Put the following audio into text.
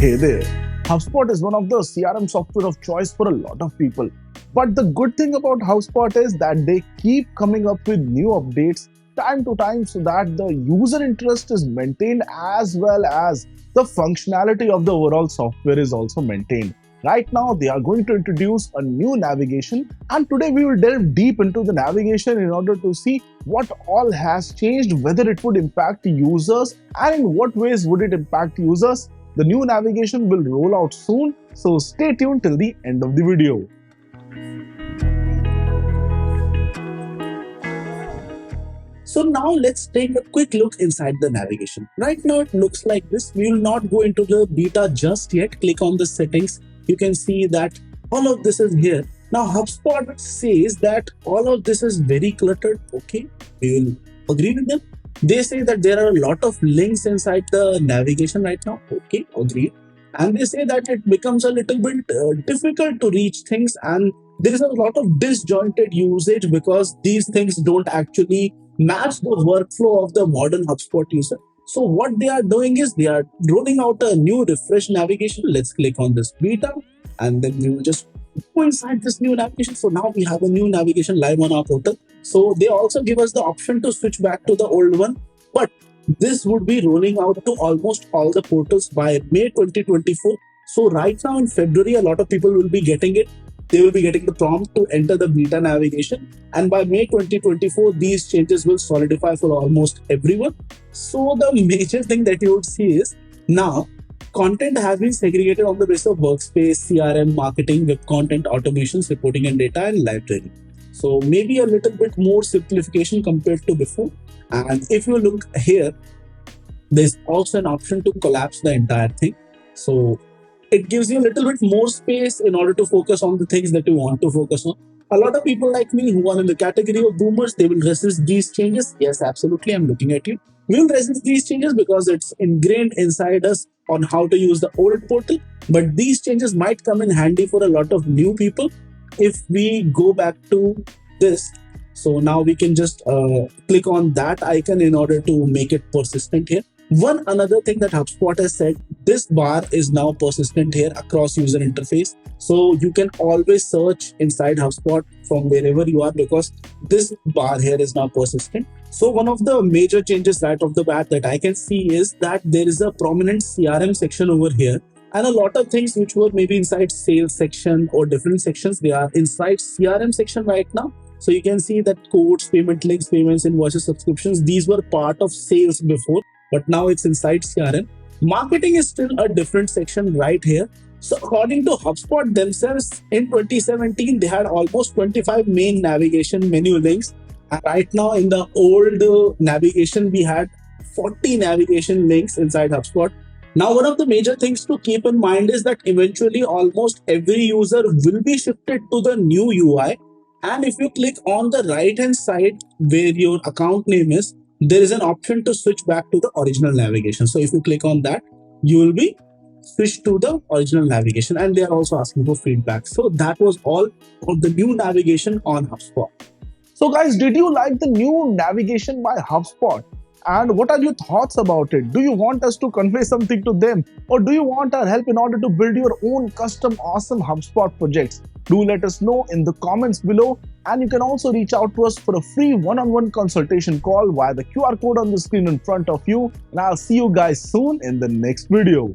Hey there, HubSpot is one of the CRM software of choice for a lot of people. But the good thing about HubSpot is that they keep coming up with new updates time to time so that the user interest is maintained as well as the functionality of the overall software is also maintained. Right now, they are going to introduce a new navigation, and today we will delve deep into the navigation in order to see what all has changed, whether it would impact users, and in what ways would it impact users. The new navigation will roll out soon, so stay tuned till the end of the video. So now let's take a quick look inside the navigation. Right now it looks like this. We will not go into the beta just yet. Click on the settings. You can see that all of this is here. Now HubSpot says that all of this is very cluttered. Okay, we will agree with them. They say that there are a lot of links inside the navigation right now. Okay, agree. And they say that it becomes a little bit difficult to reach things, and there is a lot of disjointed usage because these things don't actually match the workflow of the modern HubSpot user. So what they are doing is they are rolling out a new refresh navigation. Let's click on this beta, and then we will just go inside this new navigation. So now we have a new navigation live on our portal. So they also give us the option to switch back to the old one, but this would be rolling out to almost all the portals by May 2024. So right now in February, a lot of people will be getting it. They will be getting the prompt to enter the beta navigation, and by May 2024 these changes will solidify for almost everyone. So the major thing that you would see is now content has been segregated on the basis of workspace, CRM, marketing, web content, automations, reporting and data, and library. So maybe a little bit more simplification compared to before. And if you look here, there's also an option to collapse the entire thing. So it gives you a little bit more space in order to focus on the things that you want to focus on. A lot of people like me who are in the category of boomers, they will resist these changes. Yes, absolutely. I'm looking at you. We will resist these changes because it's ingrained inside us on how to use the old portal. But these changes might come in handy for a lot of new people if we go back to this. So now we can just click on that icon in order to make it persistent here. One another thing that HubSpot has said, this bar is now persistent here across user interface. So you can always search inside HubSpot from wherever you are because this bar here is now persistent. So one of the major changes right off the bat that I can see is that there is a prominent CRM section over here. And a lot of things which were maybe inside sales section or different sections, they are inside CRM section right now. So you can see that codes, payment links, payments, invoices, subscriptions, these were part of sales before, but now it's inside CRM. Marketing is still a different section right here. So according to HubSpot themselves, in 2017, they had almost 25 main navigation menu links. And right now in the old navigation, we had 40 navigation links inside HubSpot. Now, one of the major things to keep in mind is that eventually almost every user will be shifted to the new UI. And if you click on the right hand side where your account name is, there is an option to switch back to the original navigation. So if you click on that, you will be switched to the original navigation, and they are also asking for feedback. So that was all of the new navigation on HubSpot. So guys, did you like the new navigation by HubSpot? And what are your thoughts about it? Do you want us to convey something to them? Or do you want our help in order to build your own custom awesome HubSpot projects? Do let us know in the comments below. And you can also reach out to us for a free one-on-one consultation call via the QR code on the screen in front of you. And I'll see you guys soon in the next video.